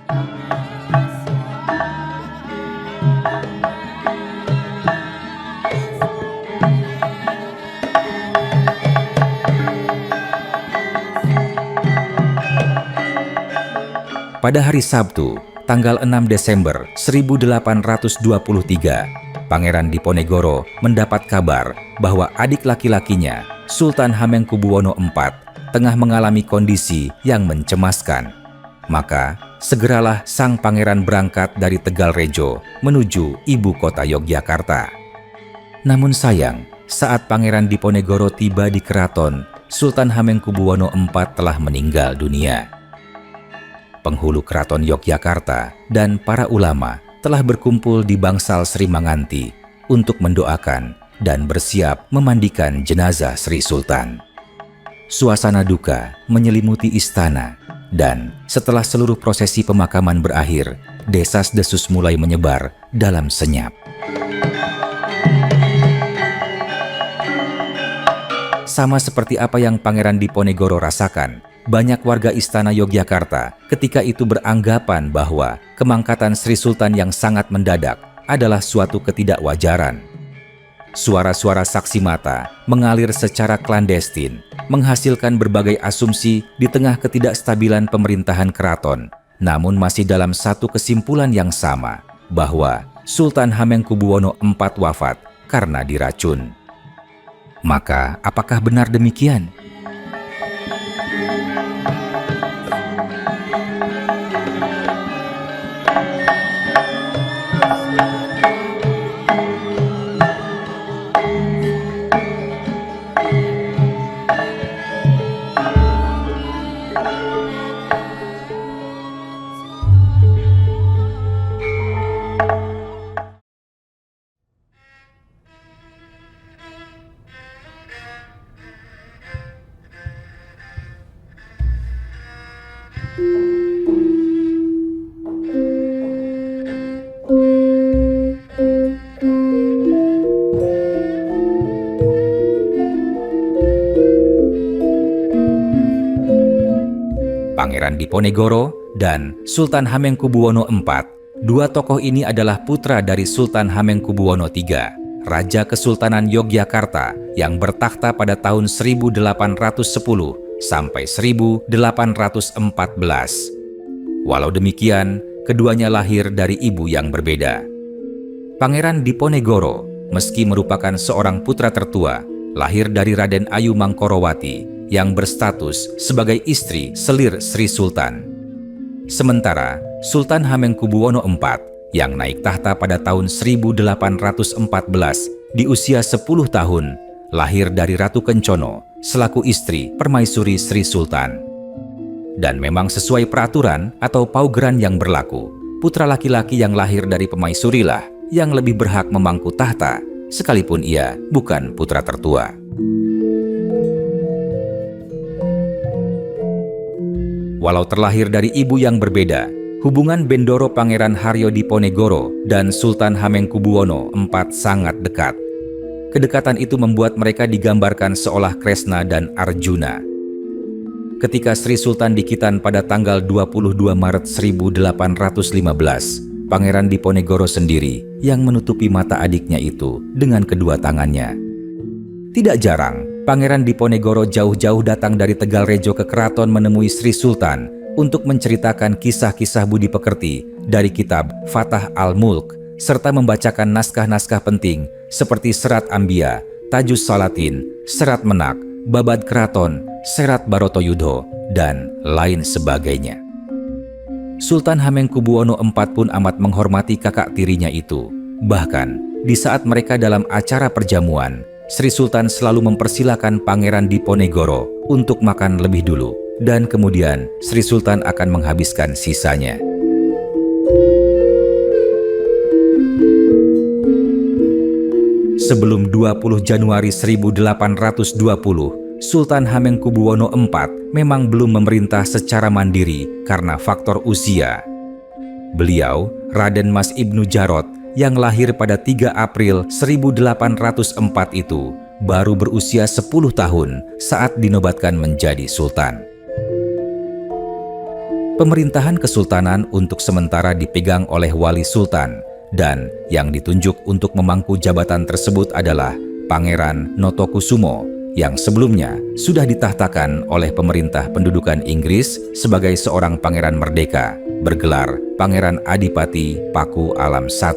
Pada hari Sabtu, tanggal 6 Desember 1823, Pangeran Diponegoro mendapat kabar bahwa adik laki-lakinya, Sultan Hamengkubuwono IV, tengah mengalami kondisi yang mencemaskan. Maka, segeralah sang pangeran berangkat dari Tegalrejo menuju ibu kota Yogyakarta. Namun sayang, saat Pangeran Diponegoro tiba di keraton, Sultan Hamengkubuwono IV telah meninggal dunia. Penghulu keraton Yogyakarta dan para ulama telah berkumpul di bangsal Sri Manganti untuk mendoakan dan bersiap memandikan jenazah Sri Sultan. Suasana duka menyelimuti istana, dan setelah seluruh prosesi pemakaman berakhir, desas-desus mulai menyebar dalam senyap. Sama seperti apa yang Pangeran Diponegoro rasakan, banyak warga istana Yogyakarta ketika itu beranggapan bahwa kemangkatan Sri Sultan yang sangat mendadak adalah suatu ketidakwajaran. Suara-suara saksi mata mengalir secara klandestin, menghasilkan berbagai asumsi di tengah ketidakstabilan pemerintahan keraton, namun masih dalam satu kesimpulan yang sama, bahwa Sultan Hamengkubuwono IV wafat karena diracun. Maka, apakah benar demikian? Pangeran Diponegoro dan Sultan Hamengkubuwono IV. Dua tokoh ini adalah putra dari Sultan Hamengkubuwono III, Raja Kesultanan Yogyakarta yang bertakhta pada tahun 1810 sampai 1814. Walau demikian, keduanya lahir dari ibu yang berbeda. Pangeran Diponegoro, meski merupakan seorang putra tertua, lahir dari Raden Ayu Mangkorowati yang berstatus sebagai istri selir Sri Sultan. Sementara Sultan Hamengkubuwono IV yang naik tahta pada tahun 1814 di usia 10 tahun, lahir dari Ratu Kencono selaku istri permaisuri Sri Sultan. Dan memang sesuai peraturan atau paugeran yang berlaku, putra laki-laki yang lahir dari pemaisurilah yang lebih berhak memangku tahta, sekalipun ia bukan putra tertua. Walau terlahir dari ibu yang berbeda, hubungan Bendoro Pangeran Haryo Diponegoro dan Sultan Hamengkubuwono IV sangat dekat. Kedekatan itu membuat mereka digambarkan seolah Kresna dan Arjuna. Ketika Sri Sultan dikitan pada tanggal 22 Maret 1815, Pangeran Diponegoro sendiri yang menutupi mata adiknya itu dengan kedua tangannya. Tidak jarang, Pangeran Diponegoro jauh-jauh datang dari Tegalrejo ke keraton menemui Sri Sultan untuk menceritakan kisah-kisah budi pekerti dari kitab Fatah Al-Mulk, serta membacakan naskah-naskah penting seperti Serat Ambia, Tajus Salatin, Serat Menak, Babad Keraton, Serat Barotoyudho, dan lain sebagainya. Sultan Hamengkubuwono IV pun amat menghormati kakak tirinya itu. Bahkan, di saat mereka dalam acara perjamuan, Sri Sultan selalu mempersilahkan Pangeran Diponegoro untuk makan lebih dulu, dan kemudian Sri Sultan akan menghabiskan sisanya. Sebelum 20 Januari 1820, Sultan Hamengkubuwono IV memang belum memerintah secara mandiri karena faktor usia. Beliau, Raden Mas Ibnu Jarot, yang lahir pada 3 April 1804 itu, baru berusia 10 tahun saat dinobatkan menjadi sultan. Pemerintahan kesultanan untuk sementara dipegang oleh wali sultan, dan yang ditunjuk untuk memangku jabatan tersebut adalah Pangeran Notokusumo yang sebelumnya sudah ditahtakan oleh pemerintah pendudukan Inggris sebagai seorang pangeran merdeka, bergelar Pangeran Adipati Paku Alam I.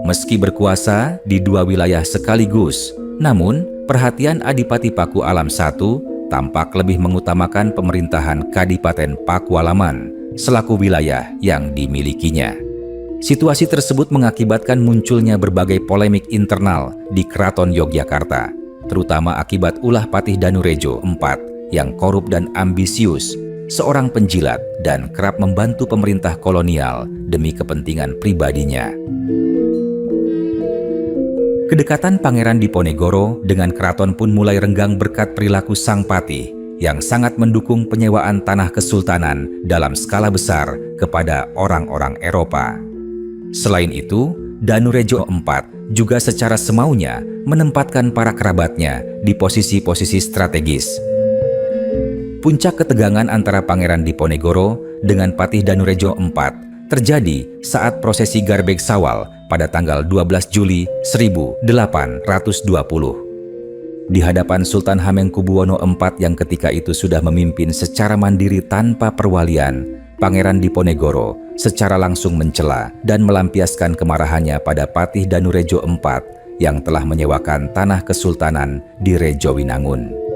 Meski berkuasa di dua wilayah sekaligus, namun perhatian Adipati Paku Alam I tampak lebih mengutamakan pemerintahan Kadipaten Pakualaman selaku wilayah yang dimilikinya. Situasi tersebut mengakibatkan munculnya berbagai polemik internal di Keraton Yogyakarta, terutama akibat ulah Patih Danurejo IV yang korup dan ambisius, seorang penjilat dan kerap membantu pemerintah kolonial demi kepentingan pribadinya. Kedekatan Pangeran Diponegoro dengan keraton pun mulai renggang berkat perilaku sang patih yang sangat mendukung penyewaan tanah kesultanan dalam skala besar kepada orang-orang Eropa. Selain itu, Danurejo IV juga secara semaunya menempatkan para kerabatnya di posisi-posisi strategis. Puncak ketegangan antara Pangeran Diponegoro dengan Patih Danurejo IV terjadi saat prosesi Garbek Sawal pada tanggal 12 Juli 1820. Di hadapan Sultan Hamengkubuwono IV yang ketika itu sudah memimpin secara mandiri tanpa perwalian, Pangeran Diponegoro secara langsung mencela dan melampiaskan kemarahannya pada Patih Danurejo IV yang telah menyewakan tanah kesultanan di Rejowinangun.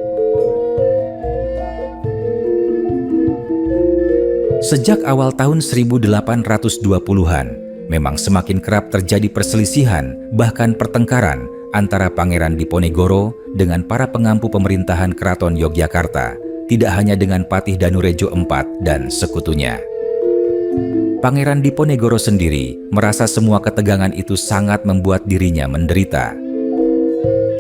Sejak awal tahun 1820-an, memang semakin kerap terjadi perselisihan, bahkan pertengkaran antara Pangeran Diponegoro dengan para pengampu pemerintahan Keraton Yogyakarta, tidak hanya dengan Patih Danurejo IV dan sekutunya. Pangeran Diponegoro sendiri merasa semua ketegangan itu sangat membuat dirinya menderita.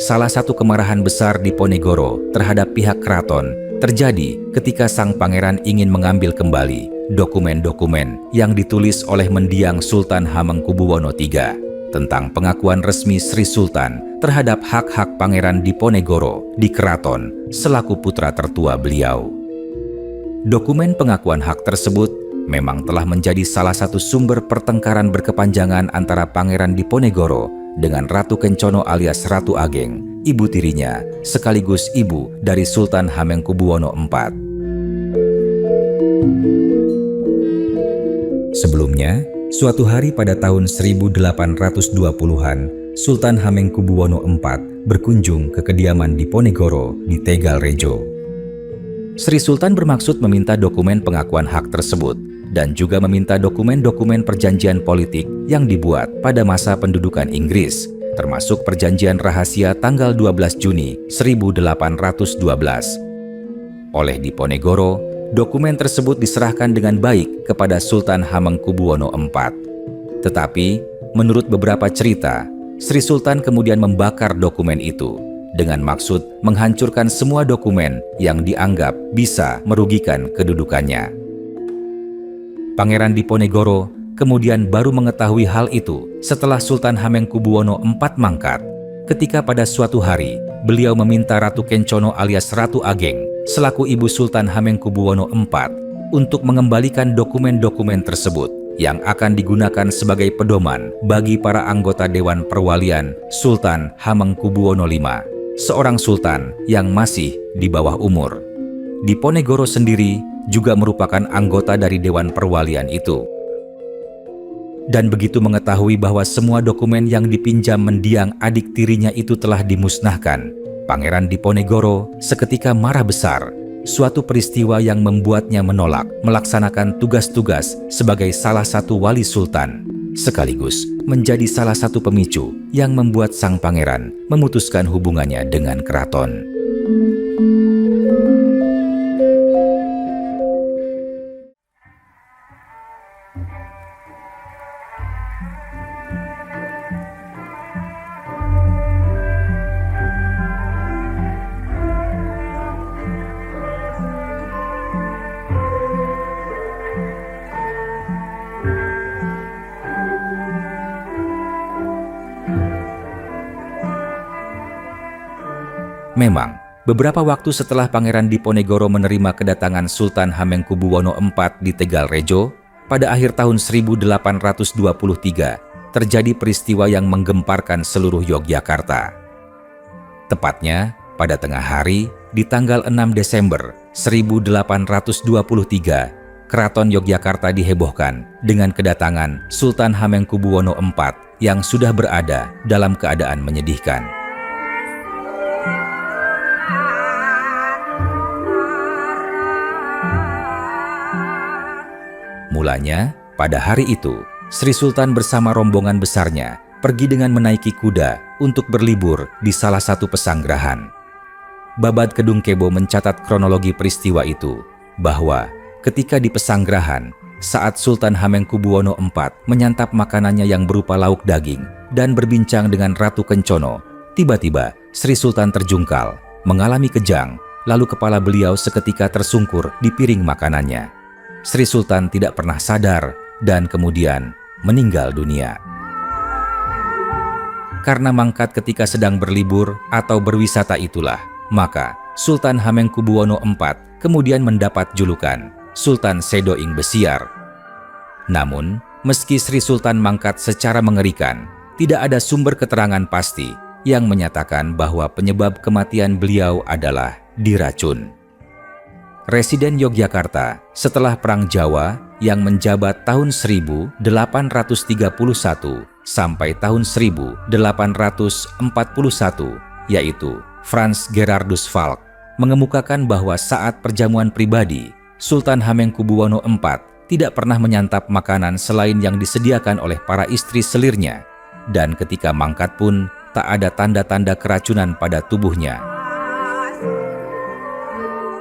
Salah satu kemarahan besar Diponegoro terhadap pihak keraton terjadi ketika sang pangeran ingin mengambil kembali dokumen-dokumen yang ditulis oleh mendiang Sultan Hamengkubuwono III tentang pengakuan resmi Sri Sultan terhadap hak-hak Pangeran Diponegoro di keraton selaku putra tertua beliau. Dokumen pengakuan hak tersebut memang telah menjadi salah satu sumber pertengkaran berkepanjangan antara Pangeran Diponegoro dengan Ratu Kencono alias Ratu Ageng, ibu tirinya, sekaligus ibu dari Sultan Hamengkubuwono IV. Sebelumnya, suatu hari pada tahun 1820-an, Sultan Hamengkubuwono IV berkunjung ke kediaman Diponegoro di Tegal Rejo. Sri Sultan bermaksud meminta dokumen pengakuan hak tersebut dan juga meminta dokumen-dokumen perjanjian politik yang dibuat pada masa pendudukan Inggris, termasuk perjanjian rahasia tanggal 12 Juni 1812. Oleh Diponegoro, dokumen tersebut diserahkan dengan baik kepada Sultan Hamengkubuwono IV. Tetapi, menurut beberapa cerita, Sri Sultan kemudian membakar dokumen itu dengan maksud menghancurkan semua dokumen yang dianggap bisa merugikan kedudukannya. Pangeran Diponegoro kemudian baru mengetahui hal itu setelah Sultan Hamengkubuwono IV mangkat, ketika pada suatu hari beliau meminta Ratu Kencono alias Ratu Ageng selaku ibu Sultan Hamengkubuwono IV untuk mengembalikan dokumen-dokumen tersebut yang akan digunakan sebagai pedoman bagi para anggota Dewan Perwalian Sultan Hamengkubuwono V, seorang sultan yang masih di bawah umur. Diponegoro sendiri juga merupakan anggota dari Dewan Perwalian itu. Dan begitu mengetahui bahwa semua dokumen yang dipinjam mendiang adik tirinya itu telah dimusnahkan, Pangeran Diponegoro seketika marah besar, suatu peristiwa yang membuatnya menolak melaksanakan tugas-tugas sebagai salah satu wali sultan, sekaligus menjadi salah satu pemicu yang membuat sang pangeran memutuskan hubungannya dengan keraton. Memang, Beberapa waktu setelah Pangeran Diponegoro menerima kedatangan Sultan Hamengkubuwono IV di Tegalrejo, pada akhir tahun 1823, terjadi peristiwa yang menggemparkan seluruh Yogyakarta. Tepatnya, pada tengah hari, di tanggal 6 Desember 1823, Keraton Yogyakarta dihebohkan dengan kedatangan Sultan Hamengkubuwono IV yang sudah berada dalam keadaan menyedihkan. Mulanya, pada hari itu, Sri Sultan bersama rombongan besarnya pergi dengan menaiki kuda untuk berlibur di salah satu pesanggrahan. Babad Kedung Kebo mencatat kronologi peristiwa itu, bahwa ketika di pesanggrahan, saat Sultan Hamengkubuwono IV menyantap makanannya yang berupa lauk daging dan berbincang dengan Ratu Kencono, tiba-tiba Sri Sultan terjungkal, mengalami kejang, lalu kepala beliau seketika tersungkur di piring makanannya. Sri Sultan tidak pernah sadar dan kemudian meninggal dunia. Karena mangkat ketika sedang berlibur atau berwisata itulah, maka Sultan Hamengkubuwono IV kemudian mendapat julukan Sultan Sedo ing Besiar. Namun, meski Sri Sultan mangkat secara mengerikan, tidak ada sumber keterangan pasti yang menyatakan bahwa penyebab kematian beliau adalah diracun. Residen Yogyakarta setelah Perang Jawa yang menjabat tahun 1831 sampai tahun 1841, yaitu Franz Gerardus Falk, mengemukakan bahwa saat perjamuan pribadi, Sultan Hamengkubuwono IV tidak pernah menyantap makanan selain yang disediakan oleh para istri selirnya, dan ketika mangkat pun tak ada tanda-tanda keracunan pada tubuhnya.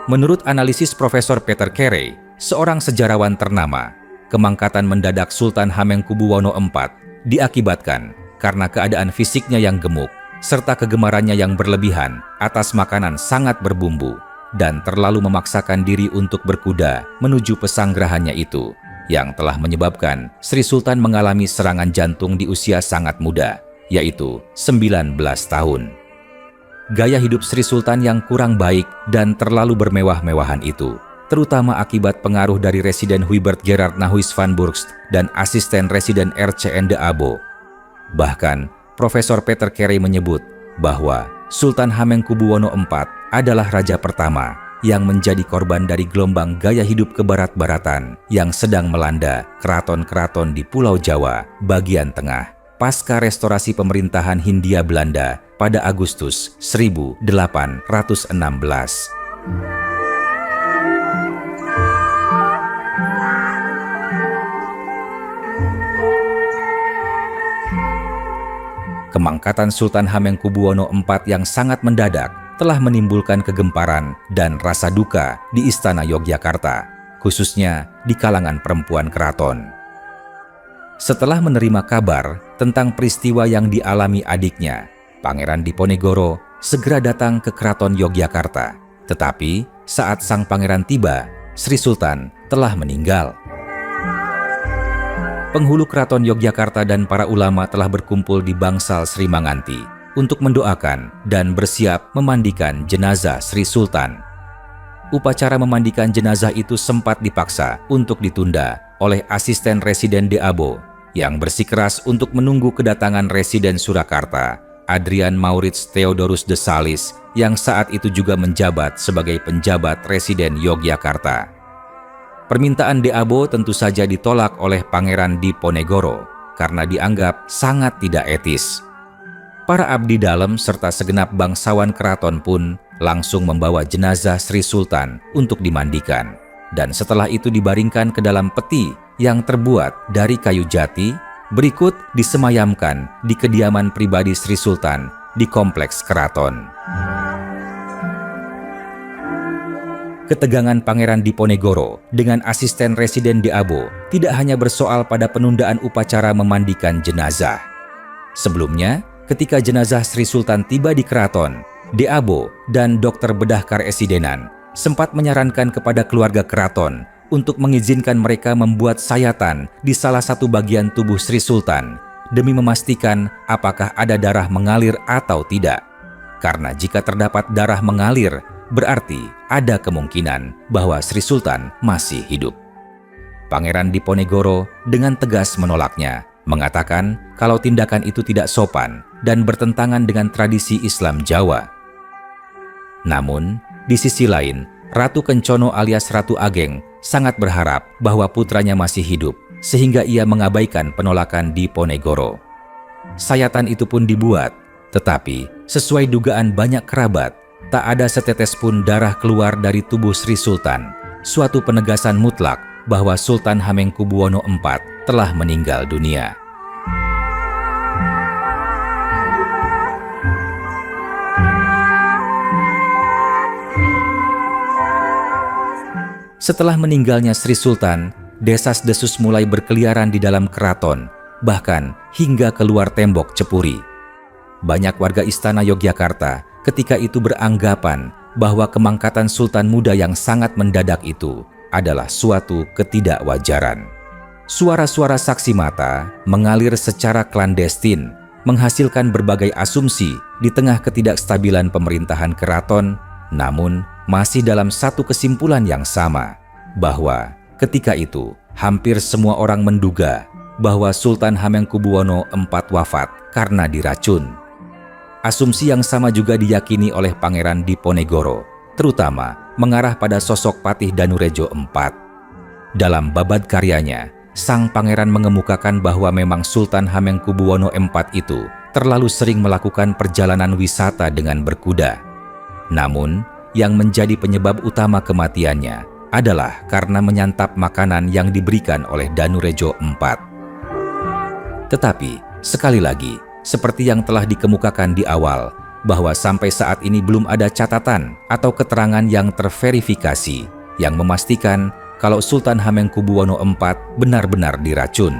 Menurut analisis Profesor Peter Carey, seorang sejarawan ternama, kemangkatan mendadak Sultan Hamengkubuwono IV diakibatkan karena keadaan fisiknya yang gemuk, serta kegemarannya yang berlebihan atas makanan sangat berbumbu, dan terlalu memaksakan diri untuk berkuda menuju pesanggrahannya itu, yang telah menyebabkan Sri Sultan mengalami serangan jantung di usia sangat muda, yaitu 19 tahun. Gaya hidup Sri Sultan yang kurang baik dan terlalu bermewah-mewahan itu, terutama akibat pengaruh dari Residen Hubert Gerard Nahuys van Burgst dan asisten Residen R.C.N. de Abo. Bahkan, Profesor Peter Carey menyebut bahwa Sultan Hamengkubuwono IV adalah raja pertama yang menjadi korban dari gelombang gaya hidup kebarat-baratan yang sedang melanda keraton-keraton di Pulau Jawa bagian tengah pasca restorasi pemerintahan Hindia Belanda pada Agustus 1816. Kemangkatan Sultan Hamengkubuwono IV yang sangat mendadak telah menimbulkan kegemparan dan rasa duka di Istana Yogyakarta, khususnya di kalangan perempuan keraton. Setelah menerima kabar tentang peristiwa yang dialami adiknya, Pangeran Diponegoro segera datang ke Keraton Yogyakarta. Tetapi saat sang pangeran tiba, Sri Sultan telah meninggal. Penghulu Keraton Yogyakarta dan para ulama telah berkumpul di Bangsal Sri Manganti untuk mendoakan dan bersiap memandikan jenazah Sri Sultan. Upacara memandikan jenazah itu sempat dipaksa untuk ditunda oleh asisten Residen de Abo yang bersikeras untuk menunggu kedatangan Residen Surakarta, Adrian Maurits Theodorus de Salis, yang saat itu juga menjabat sebagai penjabat Residen Yogyakarta. Permintaan de Abo tentu saja ditolak oleh Pangeran Diponegoro karena dianggap sangat tidak etis. Para abdi dalam serta segenap bangsawan keraton pun langsung membawa jenazah Sri Sultan untuk dimandikan, dan setelah itu dibaringkan ke dalam peti yang terbuat dari kayu jati, berikut disemayamkan di kediaman pribadi Sri Sultan di kompleks keraton. Ketegangan Pangeran Diponegoro dengan asisten Residen de Abo tidak hanya bersoal pada penundaan upacara memandikan jenazah. Sebelumnya, ketika jenazah Sri Sultan tiba di keraton, de Abo dan dokter bedah Karesidenan sempat menyarankan kepada keluarga keraton untuk mengizinkan mereka membuat sayatan di salah satu bagian tubuh Sri Sultan demi memastikan apakah ada darah mengalir atau tidak. karena jika terdapat darah mengalir, berarti ada kemungkinan bahwa Sri Sultan masih hidup. Pangeran Diponegoro dengan tegas menolaknya, mengatakan kalau tindakan itu tidak sopan dan bertentangan dengan tradisi Islam Jawa. Namun, di sisi lain, Ratu Kencono alias Ratu Ageng sangat berharap bahwa putranya masih hidup, sehingga ia mengabaikan penolakan Diponegoro. Sayatan itu pun dibuat, tetapi sesuai dugaan banyak kerabat, tak ada setetes pun darah keluar dari tubuh Sri Sultan, suatu penegasan mutlak bahwa Sultan Hamengkubuwono IV telah meninggal dunia. Setelah meninggalnya Sri Sultan, desas-desus mulai berkeliaran di dalam keraton, bahkan hingga keluar tembok Cepuri. Banyak warga istana Yogyakarta ketika itu beranggapan bahwa kemangkatan Sultan muda yang sangat mendadak itu adalah suatu ketidakwajaran. Suara-suara saksi mata mengalir secara klandestin, menghasilkan berbagai asumsi di tengah ketidakstabilan pemerintahan keraton, namun masih dalam satu kesimpulan yang sama, bahwa ketika itu hampir semua orang menduga bahwa Sultan Hamengkubuwono IV wafat karena diracun. Asumsi yang sama juga diyakini oleh Pangeran Diponegoro, terutama mengarah pada sosok Patih Danurejo IV. Dalam babad karyanya, sang pangeran mengemukakan bahwa memang Sultan Hamengkubuwono IV itu terlalu sering melakukan perjalanan wisata dengan berkuda. Namun, yang menjadi penyebab utama kematiannya adalah karena menyantap makanan yang diberikan oleh Danurejo IV. Tetapi, sekali lagi, seperti yang telah dikemukakan di awal, bahwa sampai saat ini belum ada catatan atau keterangan yang terverifikasi yang memastikan kalau Sultan Hamengkubuwono IV benar-benar diracun.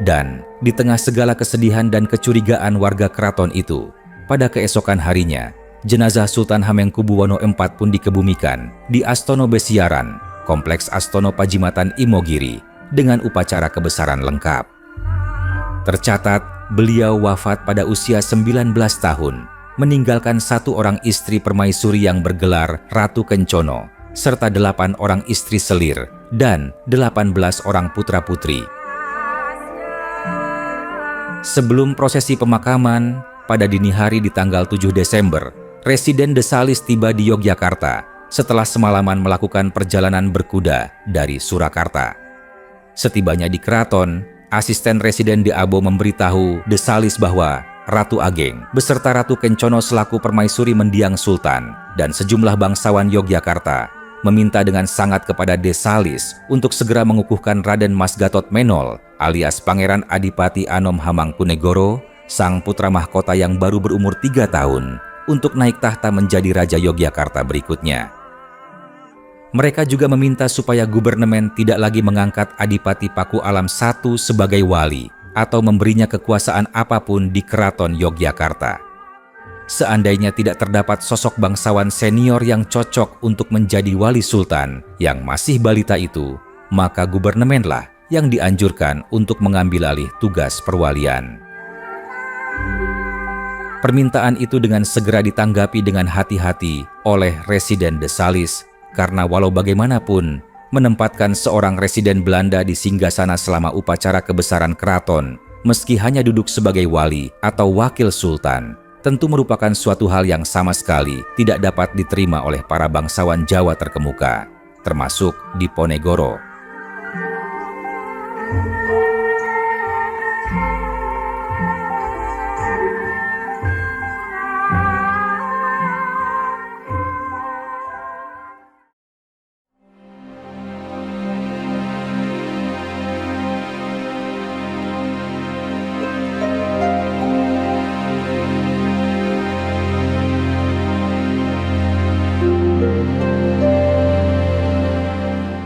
Dan di tengah segala kesedihan dan kecurigaan warga keraton itu, pada keesokan harinya, jenazah Sultan Hamengkubuwono IV pun dikebumikan di Astono Besiaran, Kompleks Astono Pajimatan Imogiri, dengan upacara kebesaran lengkap. Tercatat, beliau wafat pada usia 19 tahun, meninggalkan 1 orang istri permaisuri yang bergelar Ratu Kencono, serta 8 orang istri selir, dan 18 orang putra-putri. Sebelum prosesi pemakaman, pada dini hari di tanggal 7 Desember, Residen de Salis tiba di Yogyakarta setelah semalaman melakukan perjalanan berkuda dari Surakarta. Setibanya di keraton, asisten Residen de Abo memberitahu de Salis bahwa Ratu Ageng beserta Ratu Kencono selaku permaisuri mendiang Sultan dan sejumlah bangsawan Yogyakarta meminta dengan sangat kepada de Salis untuk segera mengukuhkan Raden Mas Gatot Menol alias Pangeran Adipati Anom Hamangkunegoro, sang putra mahkota yang baru berumur 3 tahun, untuk naik tahta menjadi Raja Yogyakarta berikutnya. Mereka juga meminta supaya gubernemen tidak lagi mengangkat Adipati Paku Alam I sebagai wali atau memberinya kekuasaan apapun di Keraton Yogyakarta. Seandainya tidak terdapat sosok bangsawan senior yang cocok untuk menjadi wali sultan yang masih balita itu, maka gubernemenlah yang dianjurkan untuk mengambil alih tugas perwalian. Permintaan itu dengan segera ditanggapi dengan hati-hati oleh Residen de Salis, karena walau bagaimanapun, menempatkan seorang residen Belanda di singgasana selama upacara kebesaran keraton, meski hanya duduk sebagai wali atau wakil sultan, tentu merupakan suatu hal yang sama sekali tidak dapat diterima oleh para bangsawan Jawa terkemuka, termasuk Diponegoro.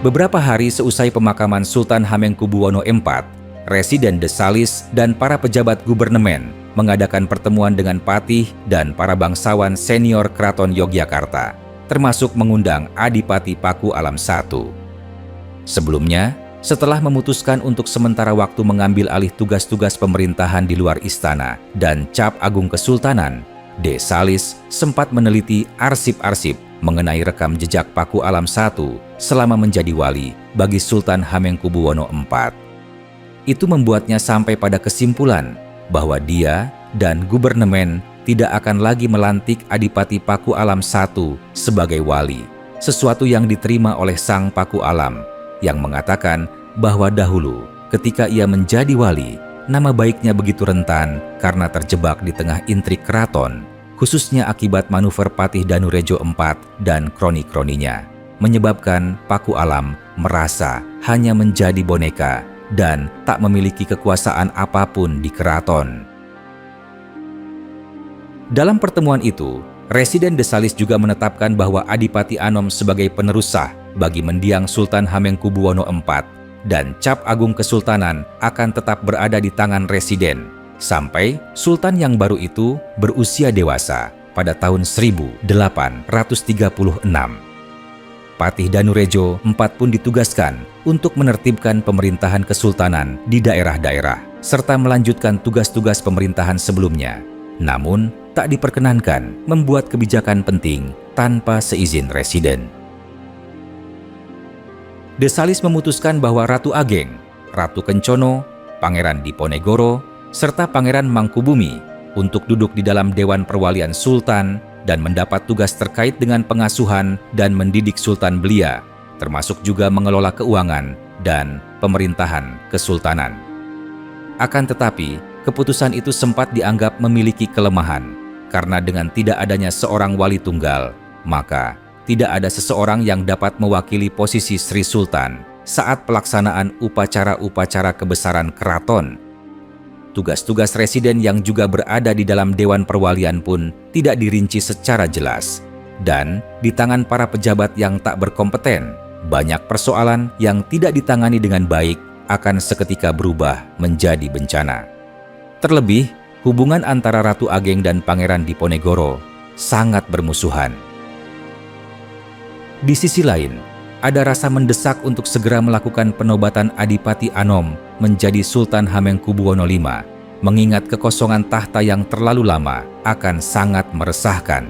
Beberapa hari seusai pemakaman Sultan Hamengkubuwono IV, Residen de Salis dan para pejabat gubernemen mengadakan pertemuan dengan patih dan para bangsawan senior Keraton Yogyakarta, termasuk mengundang Adipati Paku Alam I. Sebelumnya, Setelah memutuskan untuk sementara waktu mengambil alih tugas-tugas pemerintahan di luar istana dan cap agung kesultanan, De Salis sempat meneliti arsip-arsip mengenai rekam jejak Paku Alam I selama menjadi wali bagi Sultan Hamengkubuwono IV. Itu membuatnya sampai pada kesimpulan bahwa dia dan gubernemen tidak akan lagi melantik Adipati Paku Alam I sebagai wali, sesuatu yang diterima oleh sang Paku Alam yang mengatakan bahwa dahulu ketika ia menjadi wali, nama baiknya begitu rentan karena terjebak di tengah intrik keraton, khususnya akibat manuver Patih Danurejo IV dan kroni-kroninya, menyebabkan Paku Alam merasa hanya menjadi boneka dan tak memiliki kekuasaan apapun di keraton. Dalam pertemuan itu, Residen De Salis juga menetapkan bahwa Adipati Anom sebagai penerus sah bagi mendiang Sultan Hamengkubuwono IV dan cap agung kesultanan akan tetap berada di tangan Residen sampai Sultan yang baru itu berusia dewasa pada tahun 1836. Patih Danurejo IV pun ditugaskan untuk menertibkan pemerintahan kesultanan di daerah-daerah serta melanjutkan tugas-tugas pemerintahan sebelumnya. Namun, tak diperkenankan membuat kebijakan penting tanpa seizin Residen. De Salis memutuskan bahwa Ratu Ageng, Ratu Kencono, Pangeran Diponegoro, serta Pangeran Mangkubumi untuk duduk di dalam Dewan Perwalian Sultan dan mendapat tugas terkait dengan pengasuhan dan mendidik Sultan Belia, termasuk juga mengelola keuangan dan pemerintahan kesultanan. Akan tetapi, keputusan itu sempat dianggap memiliki kelemahan, karena dengan tidak adanya seorang wali tunggal, maka tidak ada seseorang yang dapat mewakili posisi Sri Sultan saat pelaksanaan upacara-upacara kebesaran keraton. Tugas-tugas residen yang juga berada di dalam Dewan Perwalian pun tidak dirinci secara jelas. Dan di tangan para pejabat yang tak berkompeten, banyak persoalan yang tidak ditangani dengan baik akan seketika berubah menjadi bencana. Terlebih, hubungan antara Ratu Ageng dan Pangeran Diponegoro sangat bermusuhan. Di sisi lain, ada rasa mendesak untuk segera melakukan penobatan Adipati Anom menjadi Sultan Hamengkubuwono V, mengingat kekosongan tahta yang terlalu lama akan sangat meresahkan.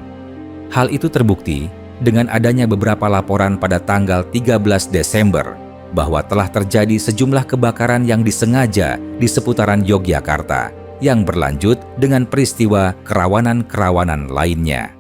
Hal itu terbukti dengan adanya beberapa laporan pada tanggal 13 Desember bahwa telah terjadi sejumlah kebakaran yang disengaja di seputaran Yogyakarta yang berlanjut dengan peristiwa kerawanan-kerawanan lainnya.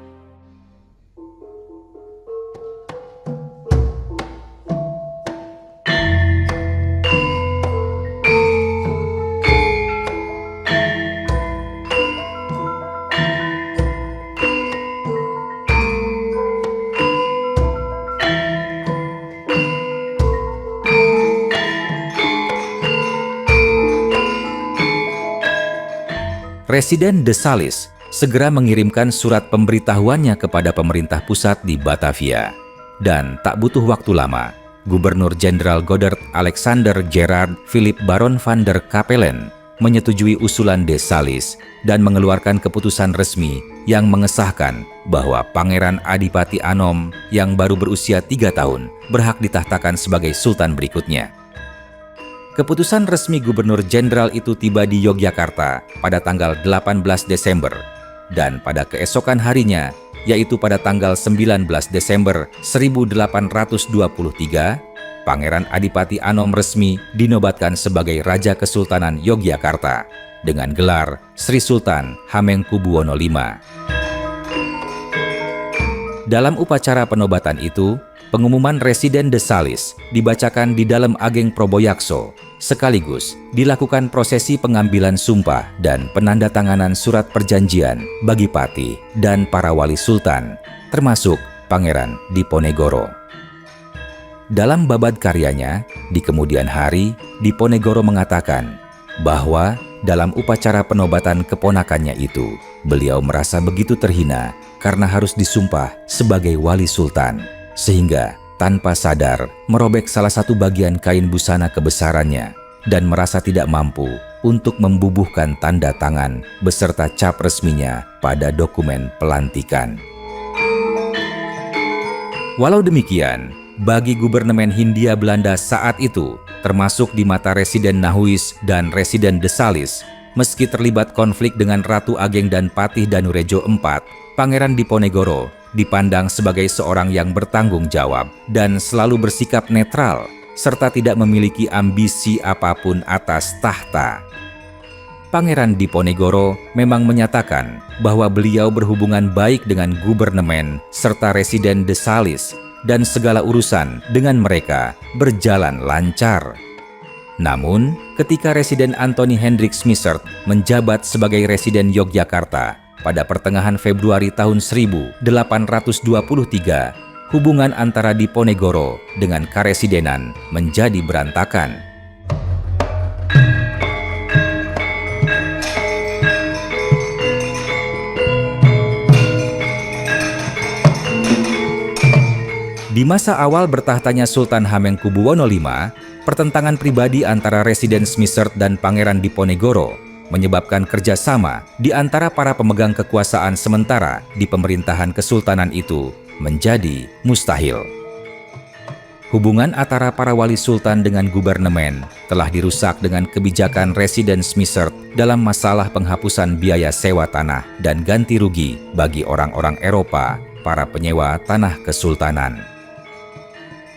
Residen De Salis segera mengirimkan surat pemberitahuannya kepada pemerintah pusat di Batavia. Dan tak butuh waktu lama, Gubernur Jenderal Godard Alexander Gerard Philip Baron van der Capellen menyetujui usulan De Salis dan mengeluarkan keputusan resmi yang mengesahkan bahwa Pangeran Adipati Anom yang baru berusia 3 tahun berhak ditahtakan sebagai sultan berikutnya. Keputusan resmi Gubernur Jenderal itu tiba di Yogyakarta pada tanggal 18 Desember dan pada keesokan harinya, yaitu pada tanggal 19 Desember 1823, Pangeran Adipati Anom resmi dinobatkan sebagai Raja Kesultanan Yogyakarta dengan gelar Sri Sultan Hamengkubuwono V. Dalam upacara penobatan itu, pengumuman Residen De Salis dibacakan di dalam Ageng Proboyakso, sekaligus dilakukan prosesi pengambilan sumpah dan penandatanganan surat perjanjian bagi Patih dan para wali sultan, termasuk Pangeran Diponegoro. Dalam babad karyanya, di kemudian hari, Diponegoro mengatakan bahwa dalam upacara penobatan keponakannya itu, beliau merasa begitu terhina karena harus disumpah sebagai wali sultan, sehingga tanpa sadar merobek salah satu bagian kain busana kebesarannya dan merasa tidak mampu untuk membubuhkan tanda tangan beserta cap resminya pada dokumen pelantikan. Walau demikian, bagi gubernemen Hindia Belanda saat itu, termasuk di mata Residen Nahuis dan Residen Desalis. Meski terlibat konflik dengan Ratu Ageng dan Patih Danurejo IV, Pangeran Diponegoro dipandang sebagai seorang yang bertanggung jawab dan selalu bersikap netral, serta tidak memiliki ambisi apapun atas tahta. Pangeran Diponegoro memang menyatakan bahwa beliau berhubungan baik dengan gubernemen serta Residen Desalis dan segala urusan dengan mereka berjalan lancar. Namun, ketika Residen Anthony Hendrik Smissert menjabat sebagai Residen Yogyakarta pada pertengahan Februari tahun 1823, hubungan antara Diponegoro dengan Karesidenan menjadi berantakan. Di masa awal bertahtanya Sultan Hamengkubuwono V, pertentangan pribadi antara Residen Smissert dan Pangeran Diponegoro menyebabkan kerjasama di antara para pemegang kekuasaan sementara di pemerintahan kesultanan itu menjadi mustahil. Hubungan antara para wali sultan dengan gubernemen telah dirusak dengan kebijakan Residen Smissert dalam masalah penghapusan biaya sewa tanah dan ganti rugi bagi orang-orang Eropa, para penyewa tanah kesultanan.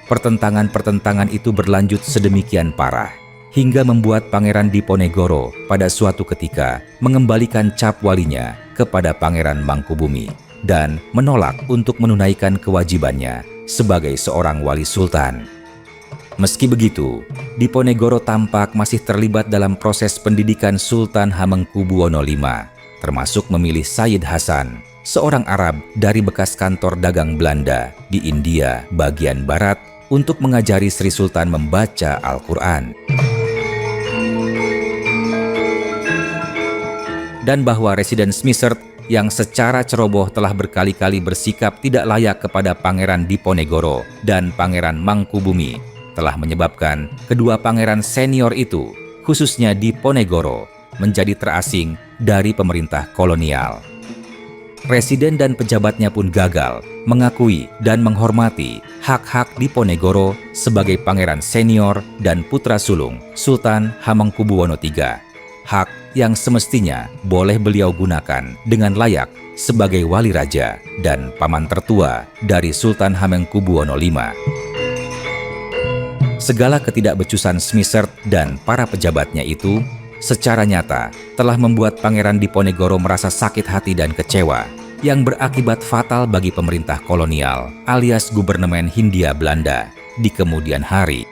Pertentangan-pertentangan itu berlanjut sedemikian parah, hingga membuat Pangeran Diponegoro pada suatu ketika mengembalikan cap walinya kepada Pangeran Mangkubumi dan menolak untuk menunaikan kewajibannya sebagai seorang wali sultan. Meski begitu, Diponegoro tampak masih terlibat dalam proses pendidikan Sultan Hamengkubuwono V, termasuk memilih Sayyid Hasan, seorang Arab dari bekas kantor dagang Belanda di India bagian barat, untuk mengajari Sri Sultan membaca Al-Quran. Dan bahwa Residen Smissert yang secara ceroboh telah berkali-kali bersikap tidak layak kepada Pangeran Diponegoro dan Pangeran Mangkubumi telah menyebabkan kedua pangeran senior itu, khususnya Diponegoro, menjadi terasing dari pemerintah kolonial. Residen dan pejabatnya pun gagal mengakui dan menghormati hak-hak Diponegoro sebagai pangeran senior dan putra sulung Sultan Hamengkubuwono III, hak yang semestinya boleh beliau gunakan dengan layak sebagai wali raja dan paman tertua dari Sultan Hamengkubuwono V. Segala ketidakbecusan Smissert dan para pejabatnya itu secara nyata telah membuat Pangeran Diponegoro merasa sakit hati dan kecewa, yang berakibat fatal bagi pemerintah kolonial alias gubernemen Hindia Belanda di kemudian hari.